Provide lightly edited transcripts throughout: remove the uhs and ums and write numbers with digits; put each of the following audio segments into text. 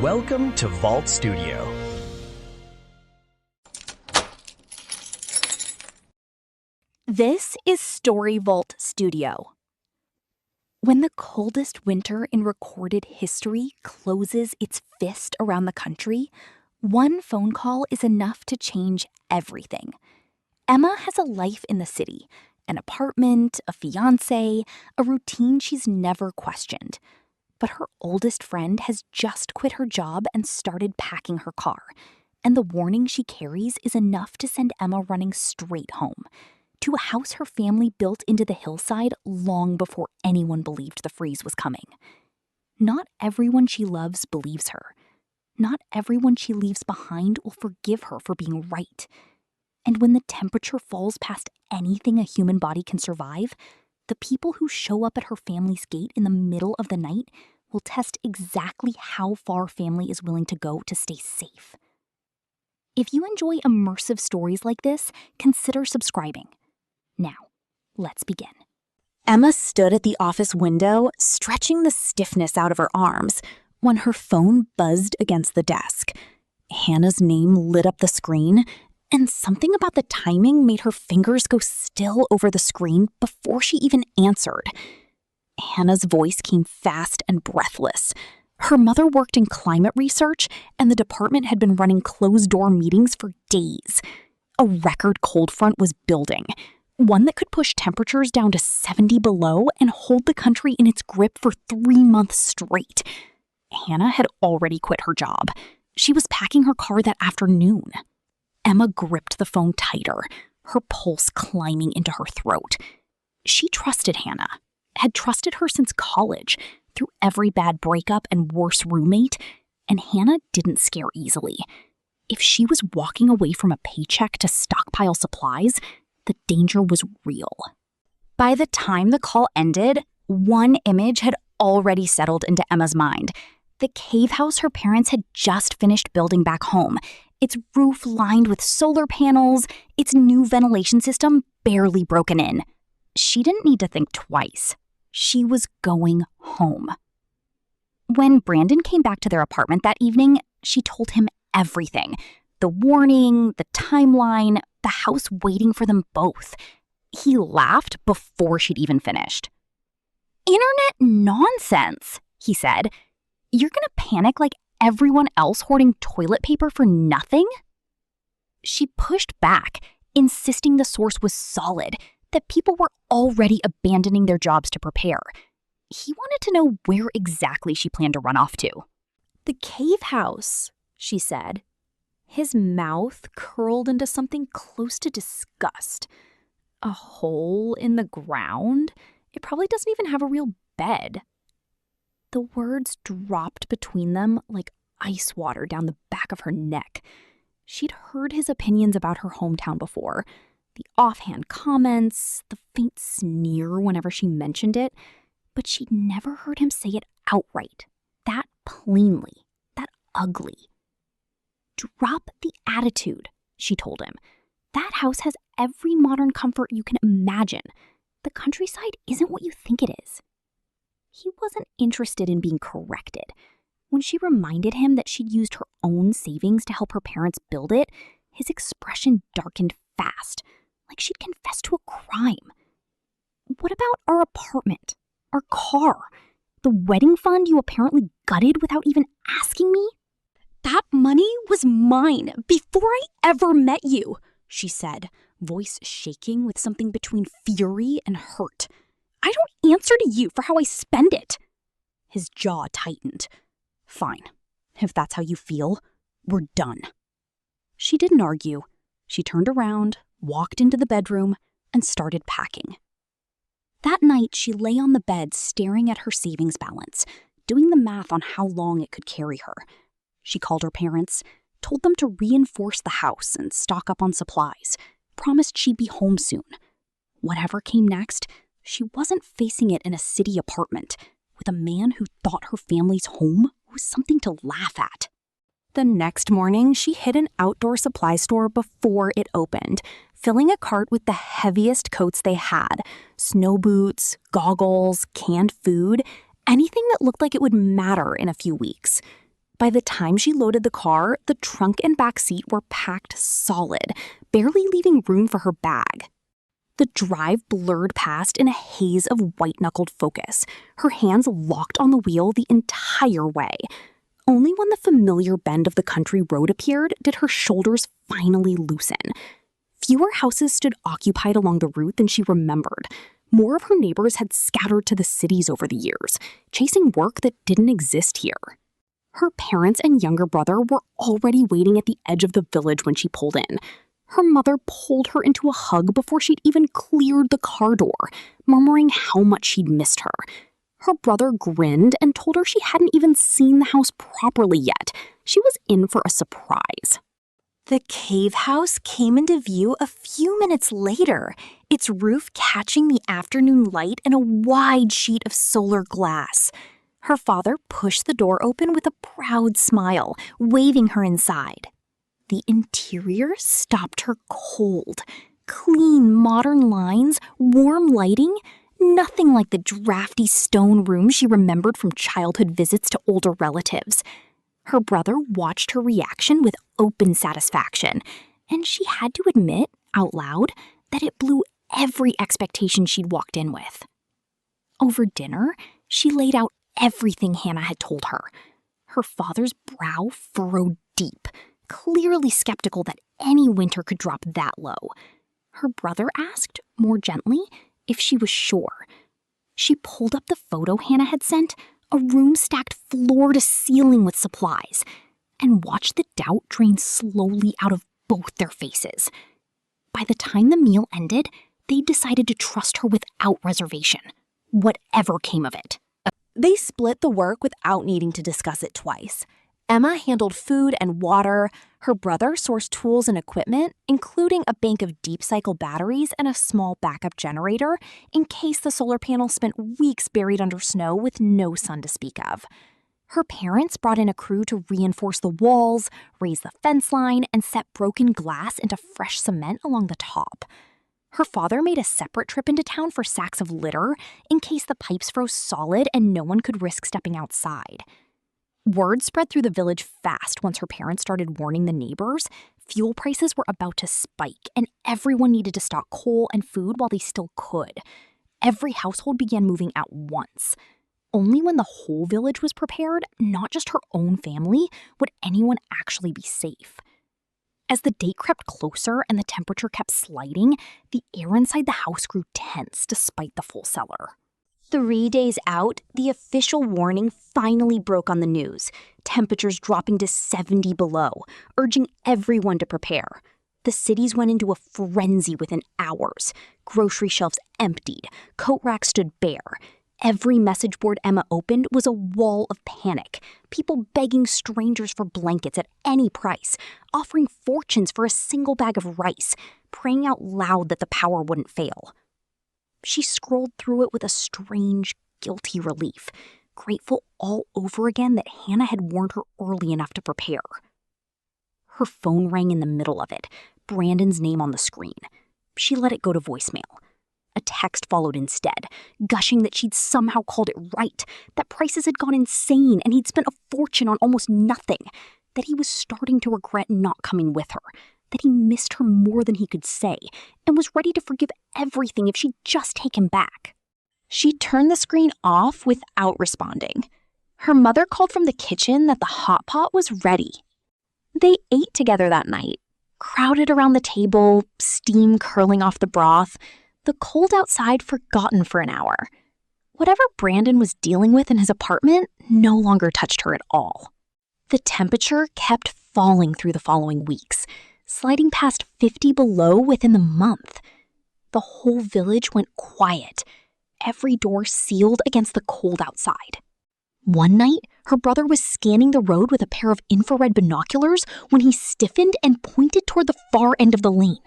Welcome to Vault Studio. This is Story Vault Studio. When the coldest winter in recorded history closes its fist around the country, one phone call is enough to change everything. Emma has a life in the city, an apartment, a fiancé, a routine she's never questioned. But her oldest friend has just quit her job and started packing her car, and the warning she carries is enough to send Emma running straight home, to a house her family built into the hillside long before anyone believed the freeze was coming. Not everyone she loves believes her. Not everyone she leaves behind will forgive her for being right. And when the temperature falls past anything a human body can survive, the people who show up at her family's gate in the middle of the night will test exactly how far family is willing to go to stay safe. If you enjoy immersive stories like this, consider subscribing. Now, let's begin. Emma stood at the office window, stretching the stiffness out of her arms, when her phone buzzed against the desk. Hannah's name lit up the screen, and something about the timing made her fingers go still over the screen before she even answered. Hannah's voice came fast and breathless. Her mother worked in climate research, and the department had been running closed-door meetings for days. A record cold front was building, one that could push temperatures down to 70 below and hold the country in its grip for 3 months straight. Hannah had already quit her job. She was packing her car that afternoon. Emma gripped the phone tighter, her pulse climbing into her throat. She trusted Hannah, had trusted her since college, through every bad breakup and worse roommate, and Hannah didn't scare easily. If she was walking away from a paycheck to stockpile supplies, the danger was real. By the time the call ended, one image had already settled into Emma's mind. The cave house her parents had just finished building back home, its roof lined with solar panels, its new ventilation system barely broken in. She didn't need to think twice. She was going home. When Brandon came back to their apartment that evening, she told him everything. The warning, the timeline, the house waiting for them both. He laughed before she'd even finished. "Internet nonsense," he said. "You're gonna panic like everyone else hoarding toilet paper for nothing?" She pushed back, insisting the source was solid, that people were already abandoning their jobs to prepare. He wanted to know where exactly she planned to run off to. "The cave house," she said. His mouth curled into something close to disgust. "A hole in the ground? It probably doesn't even have a real bed." The words dropped between them like ice water down the back of her neck. She'd heard his opinions about her hometown before. The offhand comments, the faint sneer whenever she mentioned it, but she'd never heard him say it outright, that plainly, that ugly. "Drop the attitude," she told him. "That house has every modern comfort you can imagine. The countryside isn't what you think it is." He wasn't interested in being corrected. When she reminded him that she'd used her own savings to help her parents build it, his expression darkened fast, like she'd confessed to a crime. "What about our apartment? Our car? The wedding fund you apparently gutted without even asking me?" "That money was mine before I ever met you," she said, voice shaking with something between fury and hurt. "I don't answer to you for how I spend it." His jaw tightened. "Fine. If that's how you feel, we're done." She didn't argue. She turned around, walked into the bedroom, and started packing. That night, she lay on the bed staring at her savings balance, doing the math on how long it could carry her. She called her parents, told them to reinforce the house and stock up on supplies, promised she'd be home soon. Whatever came next, she wasn't facing it in a city apartment with a man who thought her family's home was something to laugh at. The next morning, she hit an outdoor supply store before it opened, filling a cart with the heaviest coats they had, snow boots, goggles, canned food, anything that looked like it would matter in a few weeks. By the time she loaded the car, the trunk and back seat were packed solid, barely leaving room for her bag. The drive blurred past in a haze of white-knuckled focus, her hands locked on the wheel the entire way. Only when the familiar bend of the country road appeared did her shoulders finally loosen. Fewer houses stood occupied along the route than she remembered. More of her neighbors had scattered to the cities over the years, chasing work that didn't exist here. Her parents and younger brother were already waiting at the edge of the village when she pulled in. Her mother pulled her into a hug before she'd even cleared the car door, murmuring how much she'd missed her. Her brother grinned and told her she hadn't even seen the house properly yet. She was in for a surprise. The cave house came into view a few minutes later, its roof catching the afternoon light in a wide sheet of solar glass. Her father pushed the door open with a proud smile, waving her inside. The interior stopped her cold. Clean, modern lines, warm lighting, nothing like the drafty stone room she remembered from childhood visits to older relatives. Her brother watched her reaction with open satisfaction, and she had to admit, out loud, that it blew every expectation she'd walked in with. Over dinner, she laid out everything Hannah had told her. Her father's brow furrowed deep, clearly skeptical that any winter could drop that low. Her brother asked, more gently, if she was sure. She pulled up the photo Hannah had sent, a room stacked floor to ceiling with supplies, and watched the doubt drain slowly out of both their faces. By the time the meal ended, they decided to trust her without reservation, whatever came of it. They split the work without needing to discuss it twice. Emma handled food and water. Her brother sourced tools and equipment, including a bank of deep cycle batteries and a small backup generator, in case the solar panel spent weeks buried under snow with no sun to speak of. Her parents brought in a crew to reinforce the walls, raise the fence line, and set broken glass into fresh cement along the top. Her father made a separate trip into town for sacks of litter in case the pipes froze solid and no one could risk stepping outside. Word spread through the village fast once her parents started warning the neighbors. Fuel prices were about to spike, and everyone needed to stock coal and food while they still could. Every household began moving at once. Only when the whole village was prepared, not just her own family, would anyone actually be safe. As the date crept closer and the temperature kept sliding, the air inside the house grew tense despite the full cellar. 3 days out, the official warning finally broke on the news, temperatures dropping to 70 below, urging everyone to prepare. The cities went into a frenzy within hours. Grocery shelves emptied, coat racks stood bare. Every message board Emma opened was a wall of panic, people begging strangers for blankets at any price, offering fortunes for a single bag of rice, praying out loud that the power wouldn't fail. She scrolled through it with a strange, guilty relief, grateful all over again that Hannah had warned her early enough to prepare. Her phone rang in the middle of it, Brandon's name on the screen. She let it go to voicemail. A text followed instead, gushing that she'd somehow called it right, that prices had gone insane and he'd spent a fortune on almost nothing, that he was starting to regret not coming with her, that he missed her more than he could say, and was ready to forgive everything if she'd just take him back. She turned the screen off without responding. Her mother called from the kitchen that the hot pot was ready. They ate together that night, crowded around the table, steam curling off the broth, the cold outside forgotten for an hour. Whatever Brandon was dealing with in his apartment no longer touched her at all. The temperature kept falling through the following weeks, sliding past 50 below within the month. The whole village went quiet, every door sealed against the cold outside. One night, her brother was scanning the road with a pair of infrared binoculars when he stiffened and pointed toward the far end of the lane.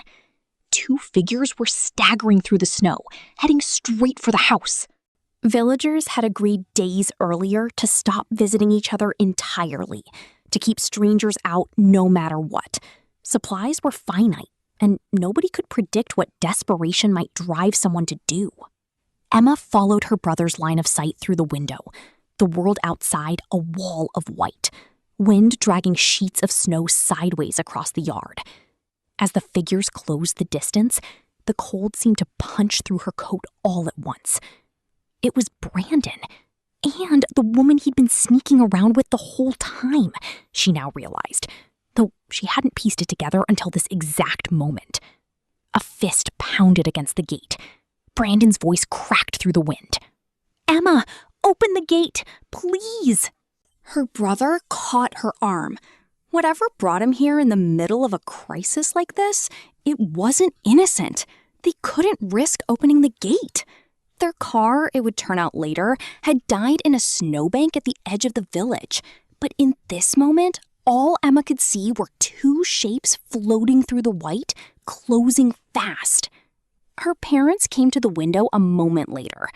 2 figures were staggering through the snow, heading straight for the house. Villagers had agreed days earlier to stop visiting each other entirely, to keep strangers out no matter what. Supplies were finite, and nobody could predict what desperation might drive someone to do. Emma followed her brother's line of sight through the window, the world outside a wall of white. wind dragging sheets of snow sideways across the yard. As the figures closed the distance, the cold seemed to punch through her coat all at once. It was Brandon, and the woman he'd been sneaking around with the whole time, she now realized, though she hadn't pieced it together until this exact moment. A fist pounded against the gate. Brandon's voice cracked through the wind. "Emma, open the gate, please!" Her brother caught her arm. Whatever brought him here in the middle of a crisis like this, it wasn't innocent. They couldn't risk opening the gate. Their car, it would turn out later, had died in a snowbank at the edge of the village. But in this moment, all Emma could see were two shapes floating through the white, closing fast. Her parents came to the window a moment later.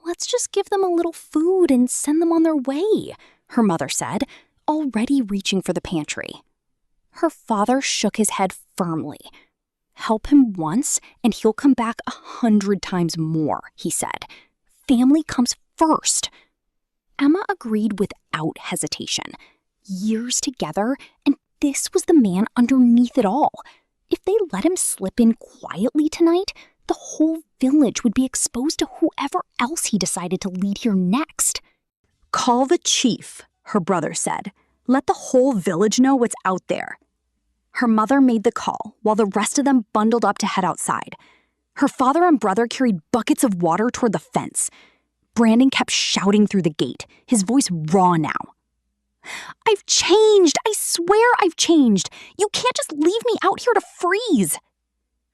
"Let's just give them a little food and send them on their way," her mother said, already reaching for the pantry. Her father shook his head firmly. "Help him once, and he'll come back 100 times more," he said. "Family comes first." Emma agreed without hesitation. Years together, and this was the man underneath it all. If they let him slip in quietly tonight, the whole village would be exposed to whoever else he decided to lead here next. "Call the chief," her brother said. "Let the whole village know what's out there." Her mother made the call, while the rest of them bundled up to head outside. Her father and brother carried buckets of water toward the fence. Brandon kept shouting through the gate, his voice raw now. "I've changed! I swear I've changed! You can't just leave me out here to freeze!"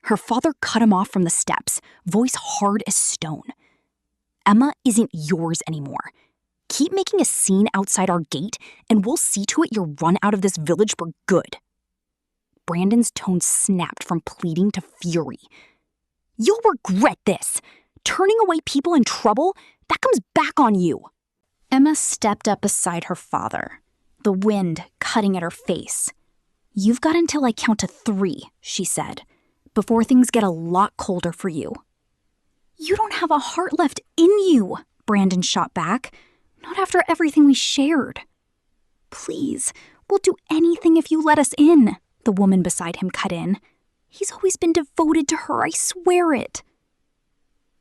Her father cut him off from the steps, voice hard as stone. "Emma isn't yours anymore. Keep making a scene outside our gate, and we'll see to it you're run out of this village for good." Brandon's tone snapped from pleading to fury. "You'll regret this. Turning away people in trouble, that comes back on you." Emma stepped up beside her father, the wind cutting at her face. "You've got until I count to 3, she said, "before things get a lot colder for you." "You don't have a heart left in you," Brandon shot back. "Not after everything we shared." "Please, we'll do anything if you let us in," the woman beside him cut in. "He's always been devoted to her, I swear it."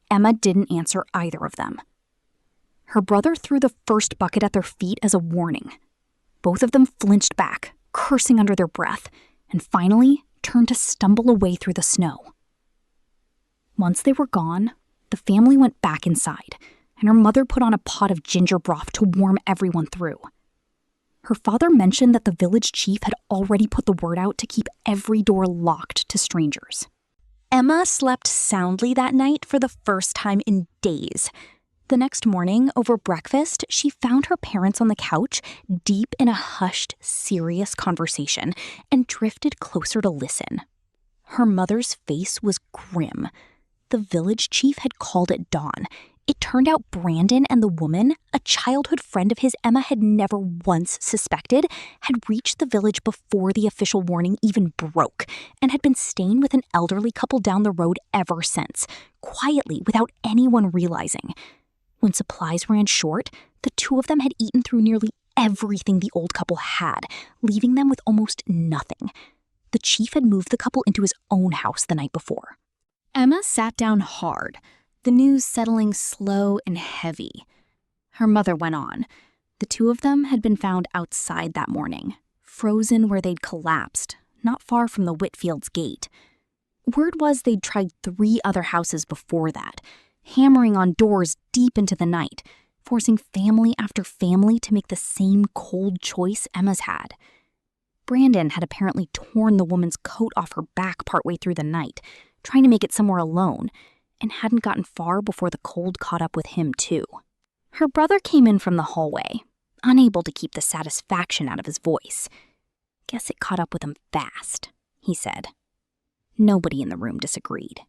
Emma didn't answer either of them. Her brother threw the first bucket at their feet as a warning. Both of them flinched back, cursing under their breath, and finally turned to stumble away through the snow. Once they were gone, the family went back inside, and her mother put on a pot of ginger broth to warm everyone through. Her father mentioned that the village chief had already put the word out to keep every door locked to strangers. Emma slept soundly that night for the first time in days. The next morning, over breakfast, she found her parents on the couch, deep in a hushed, serious conversation, and drifted closer to listen. Her mother's face was grim. The village chief had called at dawn. It turned out Brandon and the woman, a childhood friend of his Emma had never once suspected, had reached the village before the official warning even broke, and had been staying with an elderly couple down the road ever since, quietly without anyone realizing. When supplies ran short, the two of them had eaten through nearly everything the old couple had, leaving them with almost nothing. The chief had moved the couple into his own house the night before. Emma sat down hard, the news settling slow and heavy. Her mother went on. The two of them had been found outside that morning, frozen where they'd collapsed, not far from the Whitfields' gate. Word was they'd tried 3 other houses before that, hammering on doors deep into the night, forcing family after family to make the same cold choice Emma's had. Brandon had apparently torn the woman's coat off her back partway through the night, trying to make it somewhere alone, and hadn't gotten far before the cold caught up with him too. Her brother came in from the hallway, unable to keep the satisfaction out of his voice. "Guess it caught up with him fast," he said. Nobody in the room disagreed.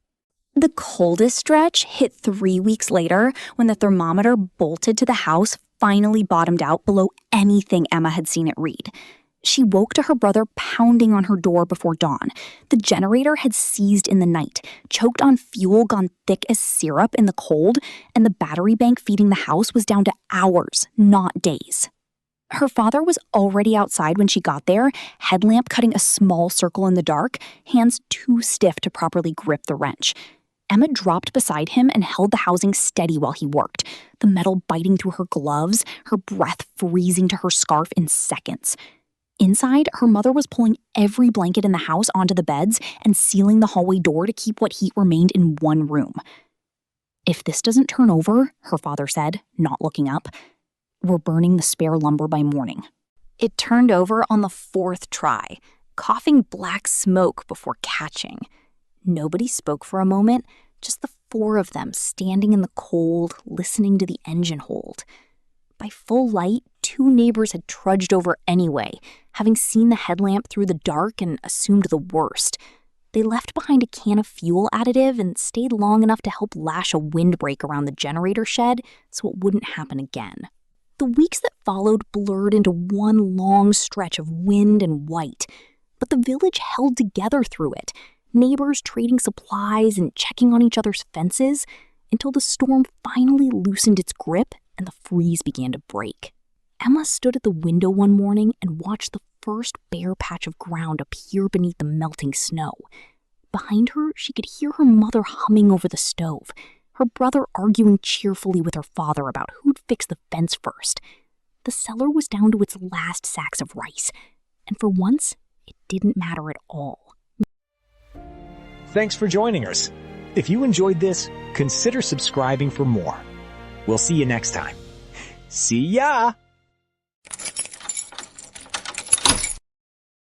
The coldest stretch hit 3 weeks later when the thermometer bolted to the house finally bottomed out below anything Emma had seen it read. She woke to her brother pounding on her door before dawn. The generator had seized in the night, choked on fuel gone thick as syrup in the cold, and the battery bank feeding the house was down to hours, not days. Her father was already outside when she got there, headlamp cutting a small circle in the dark, hands too stiff to properly grip the wrench. Emma dropped beside him and held the housing steady while he worked, the metal biting through her gloves, her breath freezing to her scarf in seconds. Inside, her mother was pulling every blanket in the house onto the beds and sealing the hallway door to keep what heat remained in one room. "If this doesn't turn over," her father said, not looking up, "we're burning the spare lumber by morning." It turned over on the 4th try, coughing black smoke before catching. Nobody spoke for a moment, just the 4 of them standing in the cold, listening to the engine hold. By full light, 2 neighbors had trudged over anyway, having seen the headlamp through the dark and assumed the worst. They left behind a can of fuel additive and stayed long enough to help lash a windbreak around the generator shed so it wouldn't happen again. The weeks that followed blurred into one long stretch of wind and white, but the village held together through it, neighbors trading supplies and checking on each other's fences, until the storm finally loosened its grip and the freeze began to break. Emma stood at the window one morning and watched the first bare patch of ground appear beneath the melting snow. Behind her, she could hear her mother humming over the stove, her brother arguing cheerfully with her father about who'd fix the fence first. The cellar was down to its last sacks of rice, and for once, it didn't matter at all. Thanks for joining us. If you enjoyed this, consider subscribing for more. We'll see you next time. See ya!